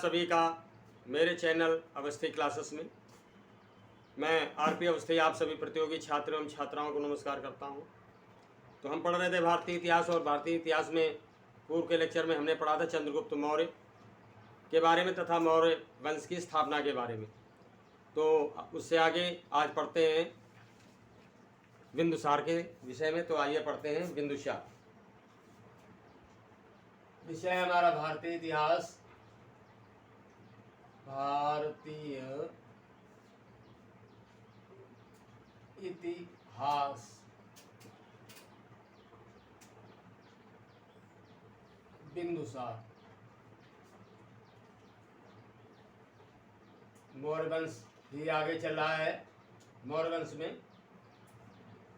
सभी का मेरे चैनल अवस्थी क्लासेस में। मैं आरपी अवस्थी आप सभी प्रतियोगी छात्रों एवं छात्राओं को नमस्कार करता हूं। तो हम पढ़ रहे थे भारतीय इतिहास, और भारतीय इतिहास में पूर्व के लेक्चर में हमने पढ़ा था चंद्रगुप्त मौर्य के बारे में तथा मौर्य वंश की स्थापना के बारे में। तो उससे आगे आज पढ़ते हैं बिंदुसार के विषय में। तो आइए पढ़ते हैं बिंदुसार। विषय हमारा भारतीय इतिहास, भारतीय इतिहास। बिंदुसार मौर्य वंश ही आगे चल रहा है। मौर्य वंश में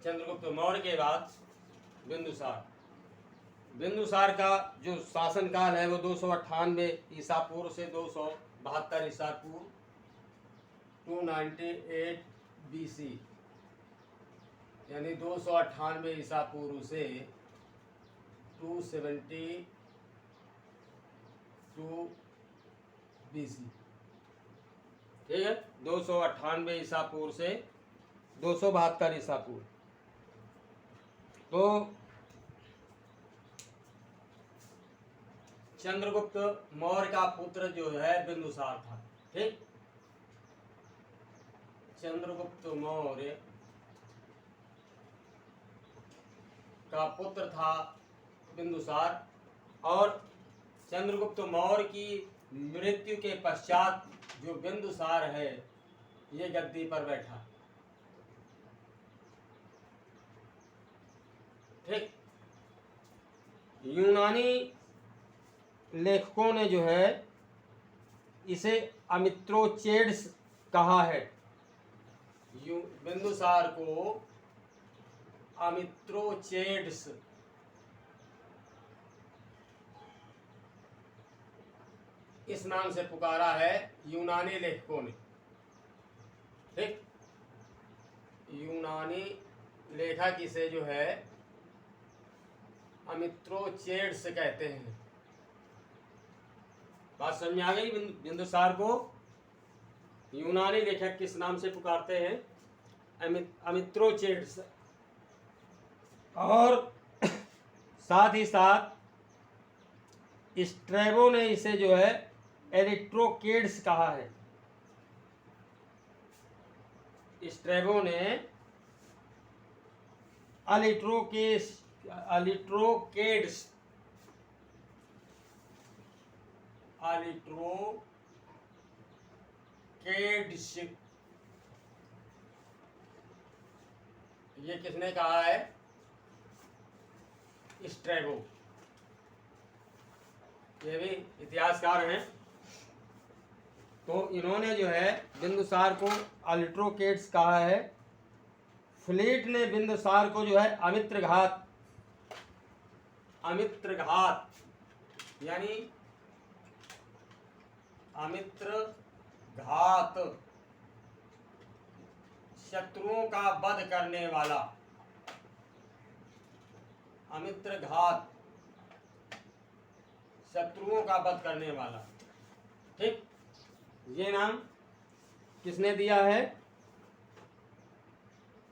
चंद्रगुप्त मौर्य के बाद बिंदुसार। बिंदुसार का जो शासन काल है वो 298 ईसा पूर्व से 272 ईसा पूर्व, 298 BC, यानी 298 ईसा पूर्व से 272 BC। ठीक है, 298 ईसा पूर्व से 272 ईसा पूर्व। तो चंद्रगुप्त मौर्य का पुत्र जो है बिंदुसार था। ठीक, चंद्रगुप्त मौर्य का पुत्र था बिंदुसार, और चंद्रगुप्त मौर्य की मृत्यु के पश्चात जो बिंदुसार है ये गद्दी पर बैठा। ठीक, यूनानी लेखकों ने जो है इसे अमित्रोचेड्स कहा है। बिंदुसार को अमित्रोचेड्स इस नाम से पुकारा है यूनानी लेखकों ने। ठीक, यूनानी लेखक इसे जो है अमित्रोचेड्स कहते हैं। बात समझ में आ गई? बिंदुसार को यूनानी लेखक किस नाम से पुकारते हैं? अमित्रोचेड्स। और साथ ही साथ स्ट्रैबो ने इसे जो है एरिट्रोकेड्स कहा है। स्ट्रैबो ने अलिट्रोकेड्स ये किसने कहा है? स्ट्रैबो। ये भी इतिहासकार हैं। तो इन्होंने जो है बिंदुसार को अलिट्रोकेड्स कहा है। फ्लीट ने बिंदुसार को जो है अमित्रघात यानी अमित्रघात, शत्रुओं का वध करने वाला, अमित्रघात, शत्रुओं का वध करने वाला। ठीक, ये नाम किसने दिया है?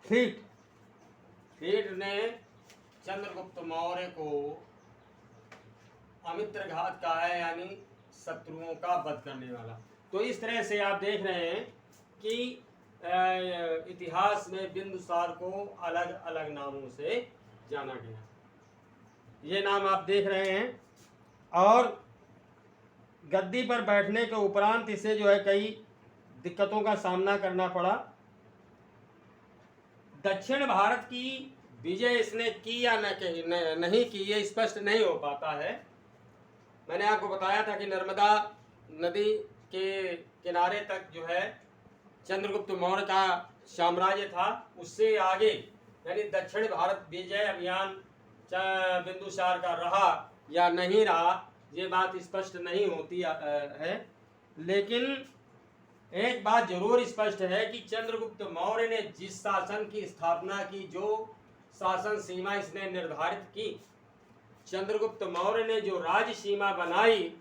फ्लीट ने चंद्रगुप्त मौर्य को अमित्रघात कहा है, यानी शत्रुओं का वध करने वाला। तो इस तरह से आप देख रहे हैं कि इतिहास में बिंदुसार को अलग अलग नामों से जाना गया। ये नाम आप देख रहे हैं। और गद्दी पर बैठने के उपरांत इसे जो है कई दिक्कतों का सामना करना पड़ा। दक्षिण भारत की विजय इसने की या नहीं की, ये स्पष्ट नहीं हो पाता है। मैंने आपको बताया था कि नर्मदा नदी के किनारे तक जो है चंद्रगुप्त मौर्य का साम्राज्य था। उससे आगे यानी दक्षिण भारत विजय अभियान बिंदुसार का रहा या नहीं रहा, ये बात स्पष्ट नहीं होती है। लेकिन एक बात जरूर स्पष्ट है कि चंद्रगुप्त मौर्य ने जिस शासन की स्थापना की, जो शासन सीमा इसने निर्धारित की, चंद्रगुप्त मौर्य ने जो राज्य सीमा बनाई,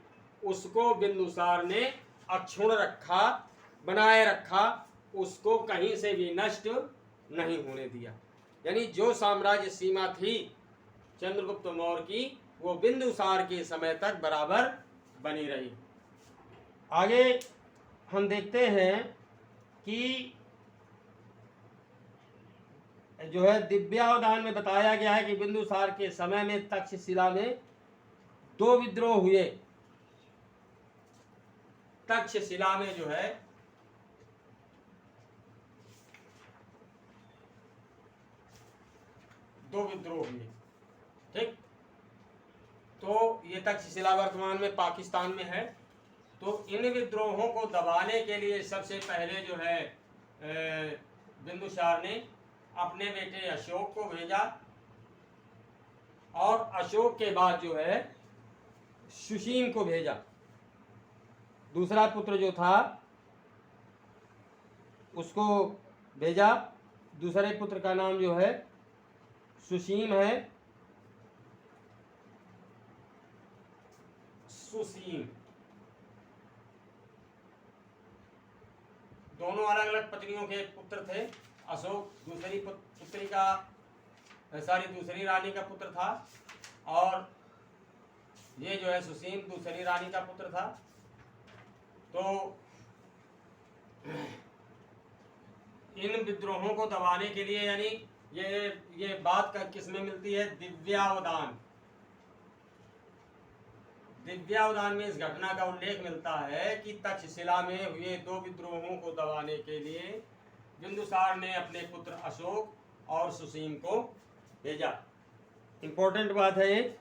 उसको बिंदुसार ने अक्षुण्ण रखा, बनाए रखा, उसको कहीं से भी नष्ट नहीं होने दिया। यानी जो साम्राज्य सीमा थी चंद्रगुप्त मौर्य की, वो बिंदुसार के समय तक बराबर बनी रही। आगे हम देखते हैं कि जो है दिव्यावधान में बताया गया है कि बिंदुसार के समय में तक्षशिला में 2 विद्रोह हुए। तक्षशिला में जो है 2 विद्रोह हुए। ठीक, तो ये तक्षशिला वर्तमान में पाकिस्तान में है। तो इन विद्रोहों को दबाने के लिए सबसे पहले जो है बिंदुसार ने अपने बेटे अशोक को भेजा, और अशोक के बाद जो है सुसीम को भेजा। दूसरा पुत्र जो था उसको भेजा। दूसरे पुत्र का नाम जो है सुसीम है, सुसीम। दोनों अलग अलग पत्नियों के पुत्र थे। अशोक दूसरी पुत्री का दूसरी रानी का पुत्र था, और ये जो है सुसीम दूसरी रानी का पुत्र था। तो इन विद्रोहों को दबाने के लिए, यानी ये बात का किसमें मिलती है? दिव्यावधान। दिव्यावधान में इस घटना का उल्लेख मिलता है कि तक्षशिला में हुए 2 विद्रोहों को दबाने के लिए बिंदुसार ने अपने पुत्र अशोक और सुसीम को भेजा। इंपॉर्टेंट बात है ये।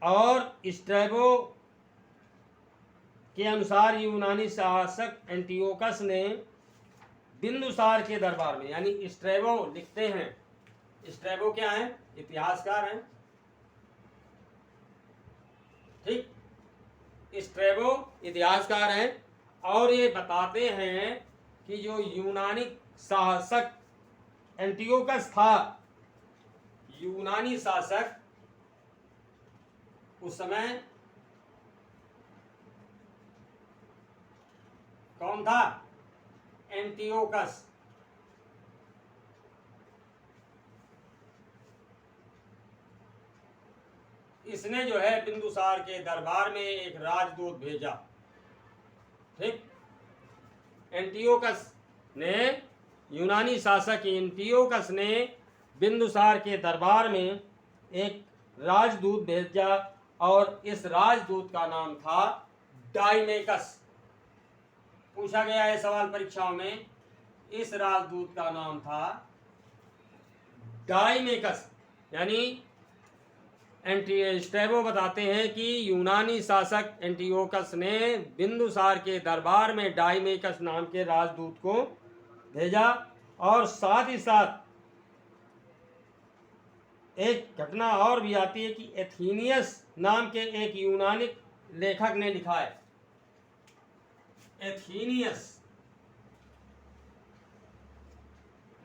और स्ट्रैबो के अनुसार यूनानी शासक एंटियोकस ने बिंदुसार के दरबार में, यानी स्ट्रैबो लिखते हैं, स्ट्रैबो क्या है? इतिहासकार हैं। ठीक, स्ट्रैबो इतिहासकार हैं, और ये बताते हैं कि जो यूनानी शासक एंटियोकस था, यूनानी शासक उस समय कौन था? एंटियोकस। इसने जो है बिंदुसार के दरबार में एक राजदूत भेजा। ठीक, एंटियोकस ने, यूनानी शासक एंटियोकस ने बिंदुसार के दरबार में एक राजदूत भेजा, और इस राजदूत का नाम था डाइमेकस। पूछा गया है सवाल परीक्षाओं में, इस राजदूत का नाम था डाइमेकस। यानी स्ट्रैबो बताते हैं कि यूनानी शासक एंटियोकस ने बिंदुसार के दरबार में डाइमेकस नाम के राजदूत को भेजा, और साथ ही साथ एक घटना और भी आती है कि एथीनियस नाम के एक यूनानी लेखक ने लिखा है। एथीनियस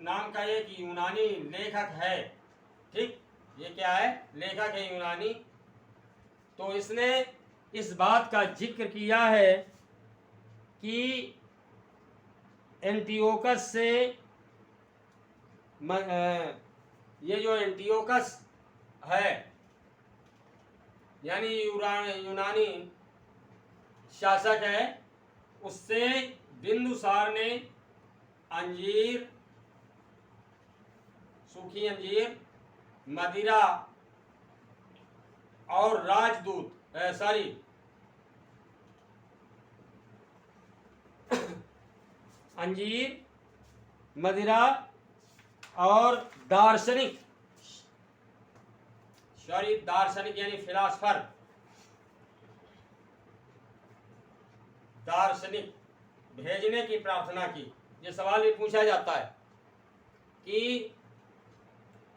नाम का एक यूनानी लेखक है। ठीक, ये क्या है? लेखक है यूनानी। तो इसने इस बात का जिक्र किया है कि एंटियोकस से ये जो एंटियोकस है, यानी यूनानी शासक है, उससे बिंदुसार ने अंजीर, सूखी अंजीर, मदिरा और राजदूत अंजीर, मदिरा और दार्शनिक यानी फिलासफर, दार्शनिक भेजने की प्रार्थना की। ये सवाल भी पूछा जाता है कि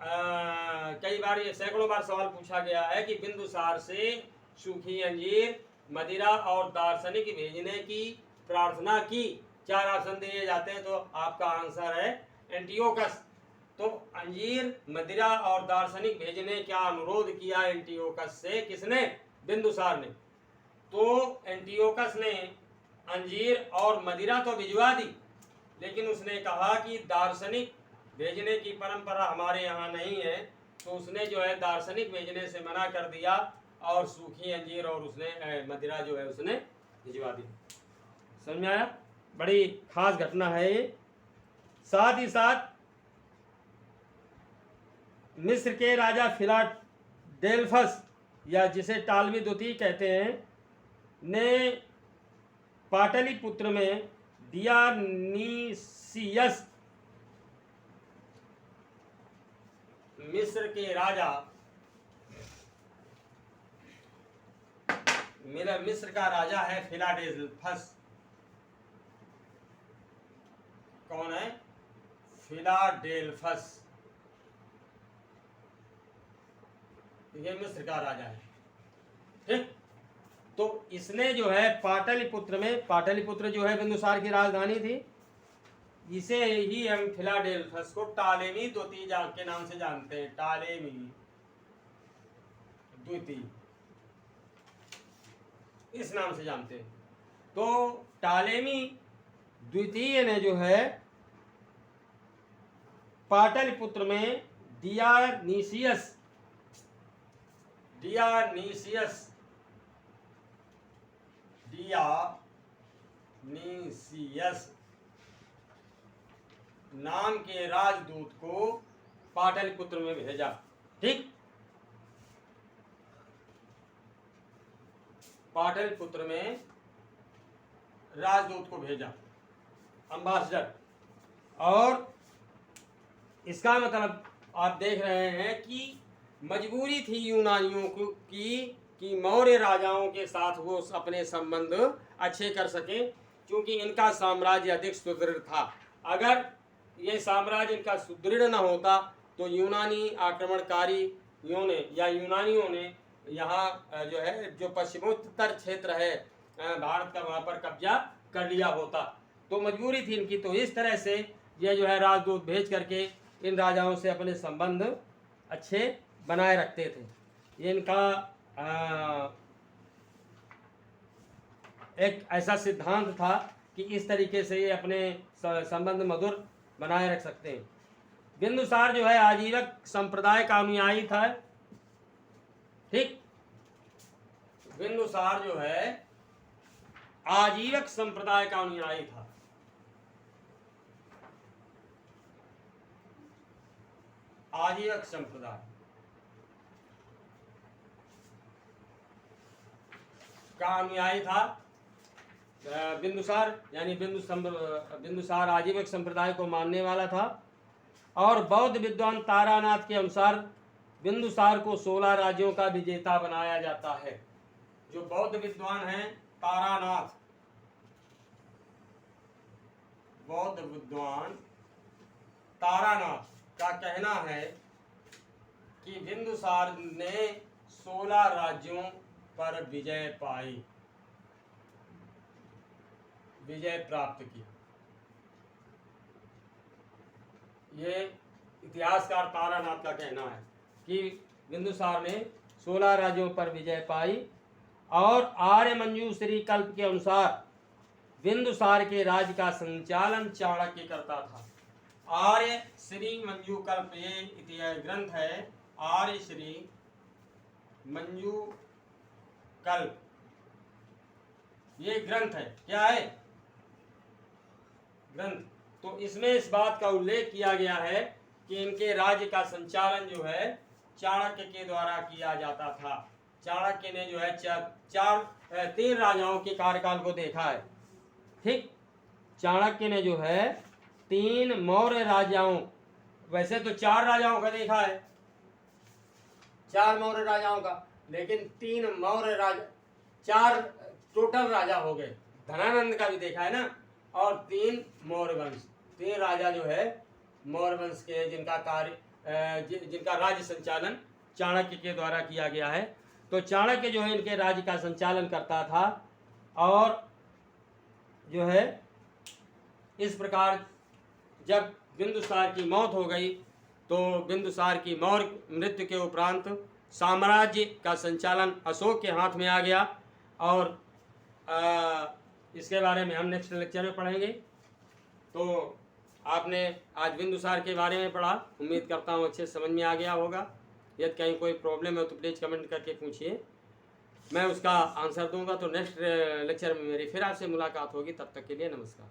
कई बार, ये सैकड़ों बार सवाल पूछा गया है कि बिंदुसार से सूखी अंजीर, मदिरा और दार्शनिक भेजने की प्रार्थना की। 4 ऑप्शन दिए जाते हैं, तो आपका आंसर है एंटियोकस। तो अंजीर, मदिरा और दार्शनिक भेजने का अनुरोध किया एंटियोकस से, किसने? बिंदुसार ने। तो एंटियोकस ने अंजीर और मदिरा तो भिजवा दी, लेकिन उसने कहा कि दार्शनिक भेजने की परंपरा हमारे यहाँ नहीं है, तो उसने जो है दार्शनिक भेजने से मना कर दिया और सूखी अंजीर और उसने मदिरा जो है उसने भिजवा दी। समझ में आया? बड़ी खास घटना है ये। साथ ही साथ मिस्र के राजा फिलाडेल्फस, या जिसे टालमी द्वितीय कहते हैं, ने पाटलिपुत्र में डियानीसियस, मिस्र के राजा, मिस्र का राजा है फिलाडेल्फस। कौन है? फिलाडेल्फस, ये मिस्र का राजा है। ठीक, तो इसने जो है पाटलिपुत्र में, पाटलिपुत्र जो है बिंदुसार की राजधानी थी, इसे ही हम फिलाडेल्फस को टालेमी द्वितीय के नाम से जानते हैं। टालेमी द्वितीय इस नाम से जानते हैं। तो टालेमी द्वितीय ने जो है पाटलिपुत्र में डियानीसियस नाम के राजदूत को पाटलिपुत्र में भेजा। ठीक, पाटलिपुत्र में राजदूत को भेजा, अम्बासडर। और इसका मतलब आप देख रहे हैं कि मजबूरी थी यूनानियों की कि मौर्य राजाओं के साथ वो अपने संबंध अच्छे कर सकें, क्योंकि इनका साम्राज्य अधिक सुदृढ़ था। अगर ये साम्राज्य इनका सुदृढ़ न होता तो यूनानी आक्रमणकारियों ने या यूनानियों ने यहाँ जो है जो पश्चिमोत्तर क्षेत्र है भारत का, वहाँ पर कब्जा कर लिया होता। तो मजबूरी थी इनकी। तो इस तरह से ये जो है राजदूत भेज करके इन राजाओं से अपने संबंध अच्छे बनाए रखते थे। ये इनका एक ऐसा सिद्धांत था कि इस तरीके से ये अपने संबंध मधुर बनाए रख सकते हैं। बिंदुसार जो है आजीवक संप्रदाय का अनुयायी था। ठीक, बिंदुसार जो है आजीवक संप्रदाय का अनुयायी था। आजीवक संप्रदाय का अनुयायी था बिंदुसार, यानी बिंदुसार आजीवक संप्रदाय को मानने वाला था। और बौद्ध विद्वान तारानाथ के अनुसार बिंदुसार को 16 राज्यों का विजेता बनाया जाता है। जो बौद्ध विद्वान हैं तारानाथ, बौद्ध विद्वान तारानाथ का कहना है कि बिंदुसार ने 16 राज्यों पर विजय पाई, विजय प्राप्त की। ये इतिहासकार तारानाथ का कहना है कि बिंदुसार ने 16 राज्यों पर विजय पाई। और आर्य मंजूश्री कल्प के अनुसार बिंदुसार के राज्य का संचालन चाणक्य करता था। आर्य श्री मंजू कल्प, ये इतिहास ग्रंथ है। आर्य श्री मंजू कल्प ये ग्रंथ है। क्या है? ग्रंथ। तो इसमें इस बात का उल्लेख किया गया है कि इनके राज्य का संचालन जो है चाणक्य के द्वारा किया जाता था। चाणक्य ने जो है 3 राजाओं के कार्यकाल को देखा है। ठीक, चाणक्य ने जो है 3 मौर्य राजाओं, वैसे तो 4 राजाओं का देखा है, 4 मौर्य राजाओं का, लेकिन 3 मौर्य राजा, 4 टोटल राजा हो गए। धनानंद का भी देखा है ना। और 3 मौर्य वंश, 3 राजा जो है मौर्य वंश के, जिनका जिनका राज्य संचालन चाणक्य के द्वारा किया गया है। तो चाणक्य जो है इनके राज्य का संचालन करता था। और जो है इस प्रकार जब बिंदुसार की मौत हो गई तो बिंदुसार की मृत्यु के उपरांत साम्राज्य का संचालन अशोक के हाथ में आ गया। और इसके बारे में हम नेक्स्ट लेक्चर में पढ़ेंगे। तो आपने आज बिंदुसार के बारे में पढ़ा, उम्मीद करता हूँ अच्छे समझ में आ गया होगा। यदि कहीं कोई प्रॉब्लम है तो प्लीज़ कमेंट करके पूछिए, मैं उसका आंसर दूंगा। तो नेक्स्ट लेक्चर में मेरी फिर आपसे मुलाकात होगी, तब तक के लिए नमस्कार।